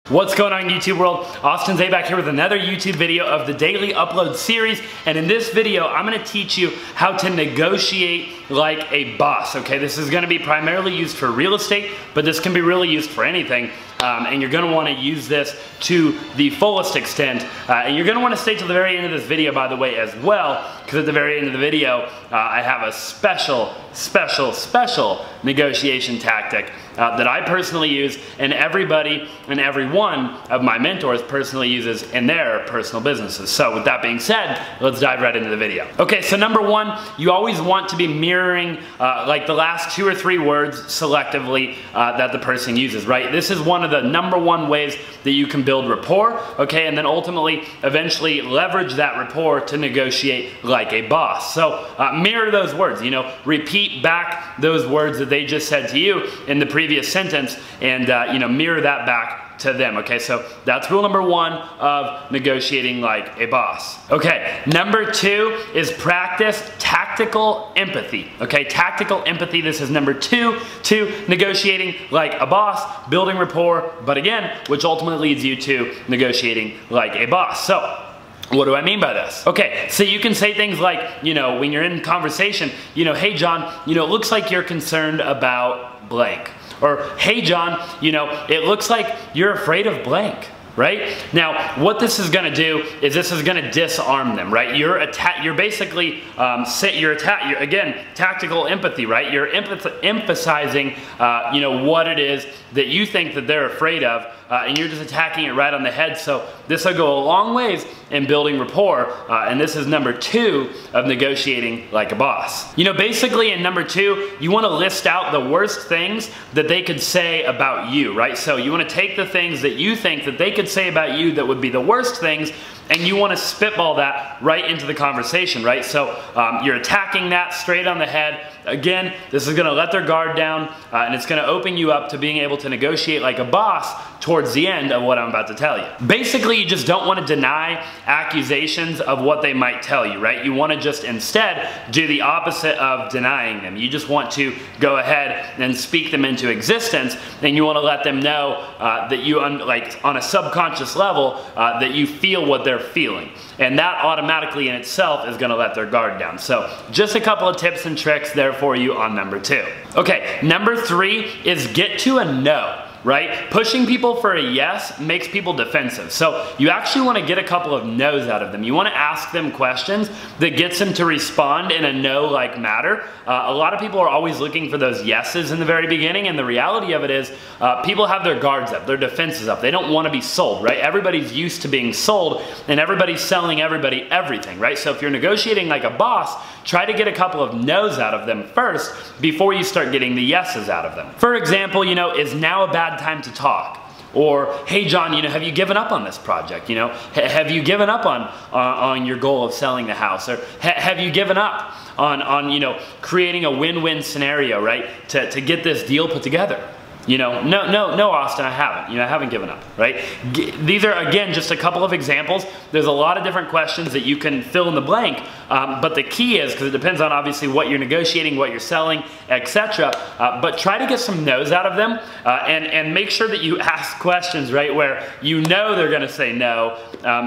What's going on, YouTube world? Austin Zaback here with another YouTube video of the daily upload series, and in this video I'm going to teach you how to negotiate like a boss. Okay, this is going to be primarily used for real estate, but this can be really used for anything, and you're going to want to use this to the fullest extent, and you're going to want to stay till the very end of this video, by the way, as well, because at the very end of the video I have a special negotiation tactic that I personally use, and everybody and every one of my mentors personally uses in their personal businesses. So with that being said, let's dive right into the video. Okay, so number one, you always want to be mirroring like the last 2 or 3 words selectively that the person uses, right? This is one of the number one ways that you can build rapport, okay, and then ultimately, eventually leverage that rapport to negotiate like a boss. So mirror those words, you know, repeat back those words that they just said to you in the previous sentence, and you know, mirror that back to them. Okay, so that's rule number one of negotiating like a boss. Okay, number 2 is practice tactical empathy. Okay, tactical empathy, this is number 2 to negotiating like a boss, building rapport, but again, which ultimately leads you to negotiating like a boss. So what do I mean by this? Okay, so you can say things like, you know, when you're in conversation, you know, hey John, you know, it looks like you're concerned about blank. Or, hey John, you know, it looks like you're afraid of blank, right? Now, what this is gonna do is this is gonna disarm them, right? You're basically, again, tactical empathy, right? You're emphasizing, you know, what it is that you think that they're afraid of, and you're just attacking it right on the head. So this will go a long ways in building rapport, and this is number 2 of negotiating like a boss. You know, basically in number 2, you want to list out the worst things that they could say about you, right? So you want to take the things that you think that they could say about you that would be the worst things, and you want to spitball that right into the conversation, right? So you're attacking that straight on the head. Again, this is going to let their guard down, and it's going to open you up to being able to negotiate like a boss towards the end of what I'm about to tell you. Basically, you just don't want to deny accusations of what they might tell you, right? You want to just instead do the opposite of denying them. You just want to go ahead and speak them into existence, and you want to let them know that you, like on a subconscious level, that you feel what they're feeling. And that automatically in itself is going to let their guard down. So just a couple of tips and tricks there for you on number 2. Okay, number 3 is get to a no. Right? Pushing people for a yes makes people defensive. So you actually want to get a couple of no's out of them. You want to ask them questions that gets them to respond in a no-like manner. A lot of people are always looking for those yeses in the very beginning, and the reality of it is people have their guards up, their defenses up. They don't want to be sold, right? Everybody's used to being sold, and everybody's selling everybody everything, right? So if you're negotiating like a boss, try to get a couple of no's out of them first before you start getting the yeses out of them. For example, you know, is now a bad time to talk? Or, hey John, you know, have you given up on this project? You know, have you given up on your goal of selling the house? Or have you given up on you know, creating a win-win scenario, right? To get this deal put together? You know, no, Austin, I haven't. You know, I haven't given up, right? These are, again, just a couple of examples. There's a lot of different questions that you can fill in the blank, but the key is, because it depends on obviously what you're negotiating, what you're selling, etc. But try to get some no's out of them, and make sure that you ask questions, right, where you know they're going to say no,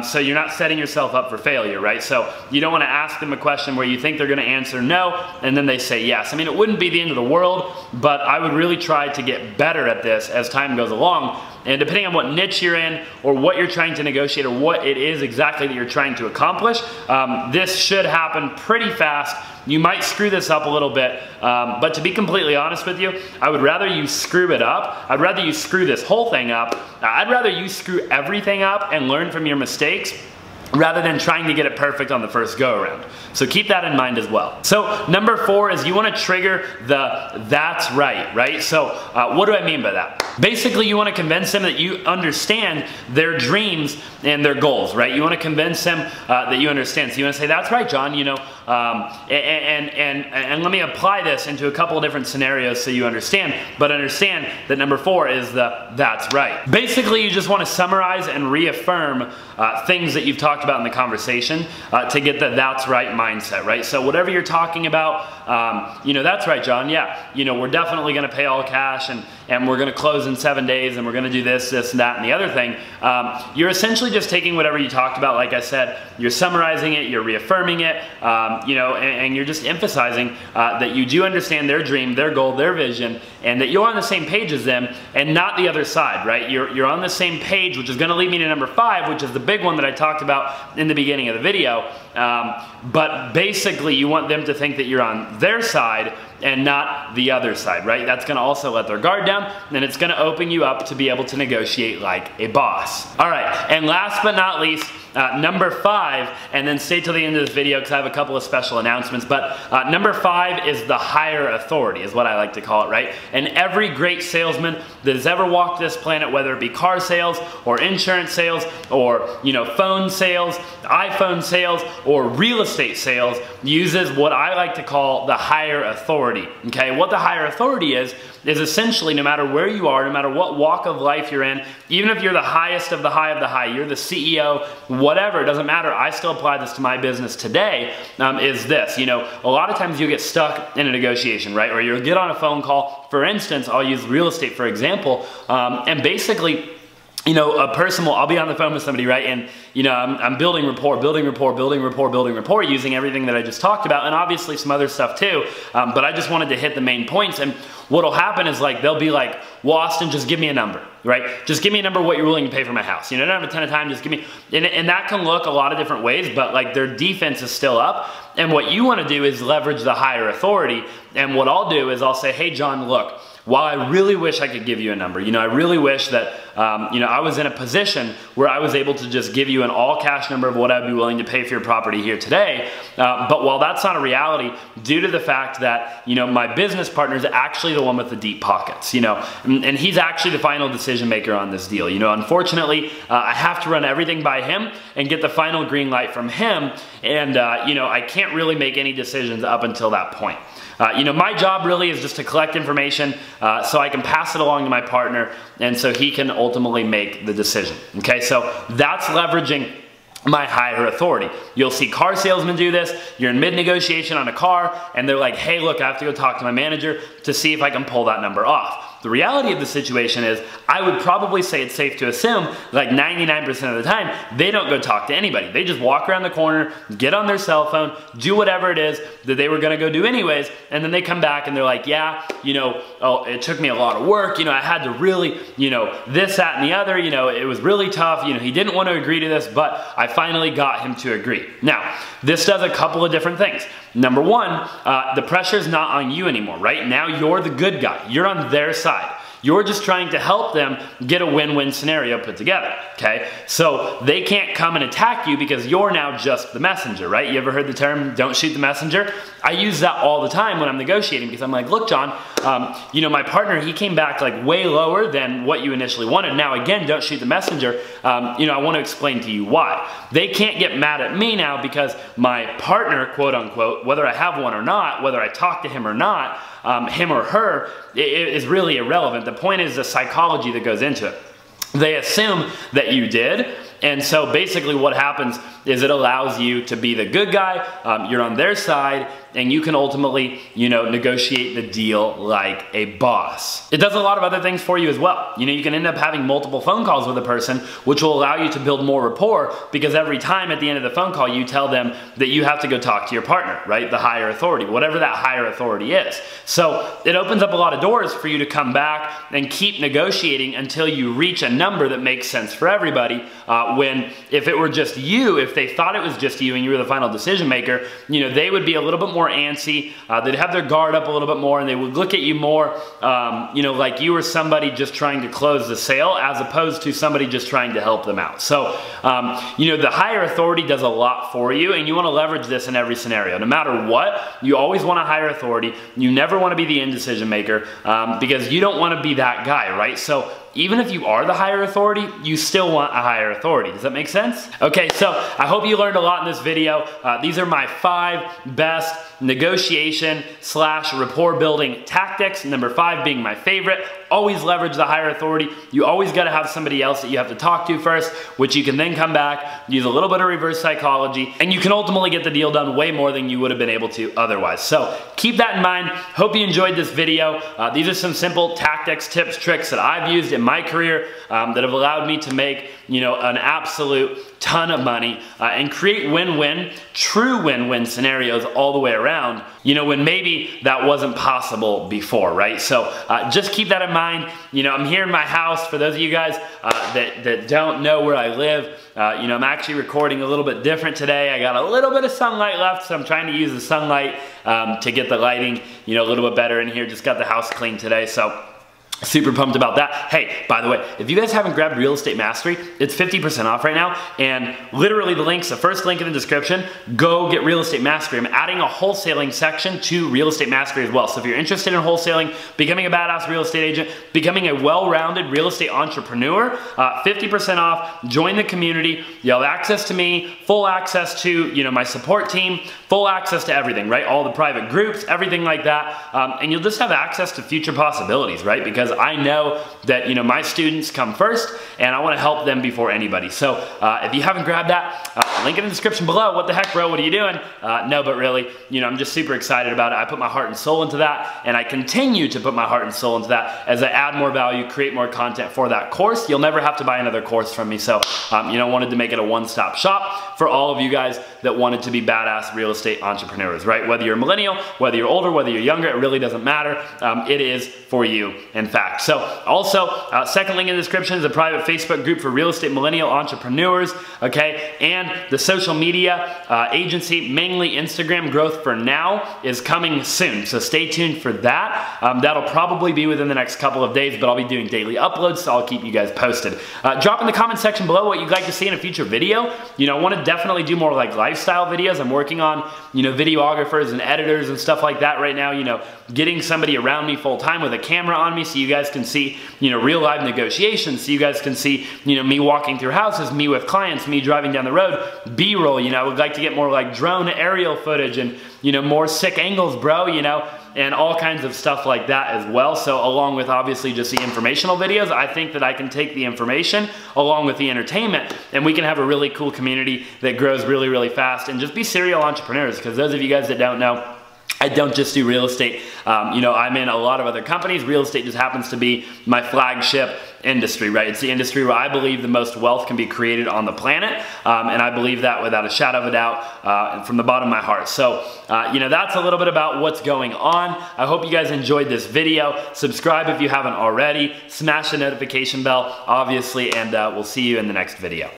so you're not setting yourself up for failure, right? So you don't want to ask them a question where you think they're going to answer no, and then they say yes. I mean, it wouldn't be the end of the world, but I would really try to get better at this as time goes along, and depending on what niche you're in or what you're trying to negotiate or what it is exactly that you're trying to accomplish, this should happen pretty fast. You might screw this up a little bit, but to be completely honest with you, I would rather you screw it up. I'd rather you screw this whole thing up. I'd rather you screw everything up and learn from your mistakes rather than trying to get it perfect on the first go around. So keep that in mind as well. So number 4 is you want to trigger the that's right? So what do I mean by that? Basically, you want to convince them that you understand their dreams and their goals, right? You want to convince them that you understand. So you want to say, that's right, John, you know, and let me apply this into a couple of different scenarios so you understand, but understand that number 4 is the that's right. Basically, you just want to summarize and reaffirm things that you've talked talked about in the conversation to get the that's right mindset, right? So whatever you're talking about, you know, that's right, John, yeah, you know, we're definitely gonna pay all cash and we're gonna close in 7 days and we're gonna do this, and that, and the other thing. You're essentially just taking whatever you talked about, like I said, you're summarizing it, you're reaffirming it, you know, and you're just emphasizing that you do understand their dream, their goal, their vision, and that you're on the same page as them and not the other side, right? You're on the same page, which is gonna lead me to number 5, which is the big one that I talked about in the beginning of the video. But basically you want them to think that you're on their side and not the other side, right? That's gonna also let their guard down, and it's gonna open you up to be able to negotiate like a boss. All right, and last but not least, number 5, and then stay till the end of this video because I have a couple of special announcements, but number 5 is the higher authority, is what I like to call it, right? And every great salesman that has ever walked this planet, whether it be car sales or insurance sales or, you know, phone sales, iPhone sales, or real estate sales, uses what I like to call the higher authority, okay? What the higher authority is essentially no matter where you are, no matter what walk of life you're in, even if you're the highest of the high, you're the CEO, whatever, it doesn't matter, I still apply this to my business today, is this, you know, a lot of times you get stuck in a negotiation, right? Or you'll get on a phone call, for instance, I'll use real estate for example, and basically, you know, a person will, I'll be on the phone with somebody, right? And, you know, I'm building rapport using everything that I just talked about, and obviously some other stuff too, but I just wanted to hit the main points. And what'll happen is like, they'll be like, well, Austin, just give me a number, right? Just give me a number what you're willing to pay for my house. You know, I don't have a ton of time, just give me, and that can look a lot of different ways, but like their defense is still up. And what you wanna do is leverage the higher authority. And what I'll do is I'll say, hey, John, look, while I really wish I could give you a number, you know, I really wish that, you know, I was in a position where I was able to just give you an all cash number of what I'd be willing to pay for your property here today. But while that's not a reality, due to the fact that, you know, my business partner is actually the one with the deep pockets, you know, and he's actually the final decision maker on this deal. You know, unfortunately, I have to run everything by him and get the final green light from him. And, you know, I can't really make any decisions up until that point. You know, my job really is just to collect information so I can pass it along to my partner and so he can ultimately make the decision. Okay, so that's leveraging my higher authority. You'll see car salesmen do this. You're in mid-negotiation on a car and they're like, hey, look, I have to go talk to my manager to see if I can pull that number off. The reality of the situation is, I would probably say it's safe to assume, like 99% of the time, they don't go talk to anybody. They just walk around the corner, get on their cell phone, do whatever it is that they were gonna go do anyways, and then they come back and they're like, yeah, you know, oh, it took me a lot of work, you know, I had to really, you know, this, that, and the other, you know, it was really tough, you know, he didn't want to agree to this, but I finally got him to agree. Now, this does a couple of different things. Number one, the pressure's not on you anymore, right? Now you're the good guy. You're on their side. You're just trying to help them get a win-win scenario put together, okay? So they can't come and attack you because you're now just the messenger, right? You ever heard the term, don't shoot the messenger? I use that all the time when I'm negotiating because I'm like, look, John, you know, my partner, he came back like way lower than what you initially wanted. Now, again, don't shoot the messenger. You know, I want to explain to you why. They can't get mad at me now because my partner, quote unquote, whether I have one or not, whether I talk to him or not, him or her, is really irrelevant. The point is the psychology that goes into it. They assume that you did, and so basically what happens is it allows you to be the good guy, you're on their side, and you can ultimately, you know, negotiate the deal like a boss. It does a lot of other things for you as well. You know, you can end up having multiple phone calls with a person, which will allow you to build more rapport because every time at the end of the phone call, you tell them that you have to go talk to your partner, right? The higher authority, whatever that higher authority is. So it opens up a lot of doors for you to come back and keep negotiating until you reach a number that makes sense for everybody. When if it were just you, if they thought it was just you and you were the final decision maker, you know, they would be a little bit more antsy, they'd have their guard up a little bit more, and they would look at you more, you know, like you were somebody just trying to close the sale as opposed to somebody just trying to help them out. So, you know, the higher authority does a lot for you, and you want to leverage this in every scenario. No matter what, you always want a higher authority. You never want to be the indecision maker because you don't want to be that guy, right? So even if you are the higher authority, you still want a higher authority. Does that make sense? Okay, so I hope you learned a lot in this video. These are my 5 best negotiation / rapport building tactics. Number 5 being my favorite. Always leverage the higher authority. You always got to have somebody else that you have to talk to first, which you can then come back, use a little bit of reverse psychology, and you can ultimately get the deal done way more than you would have been able to otherwise. So keep that in mind. Hope you enjoyed this video. These are some simple tactics, tips, tricks that I've used in my career that have allowed me to make, an absolute ton of money and create win-win, true win-win scenarios all the way around, when maybe that wasn't possible before, right? So just keep that in mind. I'm here in my house. For those of you guys that don't know where I live, I'm actually recording a little bit different today. I got a little bit of sunlight left, so I'm trying to use the sunlight to get the lighting, a little bit better in here. Just got the house cleaned today, so super pumped about that. Hey, by the way, if you guys haven't grabbed Real Estate Mastery, it's 50% off right now, and literally the first link in the description, go get Real Estate Mastery. I'm adding a wholesaling section to Real Estate Mastery as well. So if you're interested in wholesaling, becoming a badass real estate agent, becoming a well-rounded real estate entrepreneur, 50% off, join the community. You'll have access to me, full access to, my support team, full access to everything, right? All the private groups, everything like that. And you'll just have access to future possibilities, right? Because I know that, my students come first, and I want to help them before anybody. So if you haven't grabbed that, link in the description below. What the heck, bro? What are you doing? No, but really, I'm just super excited about it. I put my heart and soul into that, and I continue to put my heart and soul into that as I add more value, create more content for that course. You'll never have to buy another course from me. So, wanted to make it a one-stop shop for all of you guys that wanted to be badass real estate entrepreneurs, right? Whether you're a millennial, whether you're older, whether you're younger, it really doesn't matter. It is for you, in fact. So also, second link in the description is a private Facebook group for real estate millennial entrepreneurs, okay? And the social media agency, mainly Instagram growth for now, is coming soon. So stay tuned for that. That'll probably be within the next couple of days, but I'll be doing daily uploads, so I'll keep you guys posted. Drop in the comment section below what you'd like to see in a future video. I want to definitely do more like lifestyle videos. I'm working on, videographers and editors and stuff like that right now, getting somebody around me full time with a camera on me so you guys can see, real live negotiations, so you guys can see, me walking through houses, me with clients, me driving down the road, B-roll, I would like to get more like drone aerial footage and, more sick angles, bro, and all kinds of stuff like that as well. So along with obviously just the informational videos, I think that I can take the information along with the entertainment, and we can have a really cool community that grows really, really fast and just be serial entrepreneurs. Because those of you guys that don't know, I don't just do real estate. I'm in a lot of other companies. Real estate just happens to be my flagship industry, right? It's the industry where I believe the most wealth can be created on the planet, and I believe that without a shadow of a doubt from the bottom of my heart. So, that's a little bit about what's going on. I hope you guys enjoyed this video. Subscribe if you haven't already. Smash the notification bell, obviously, and we'll see you in the next video.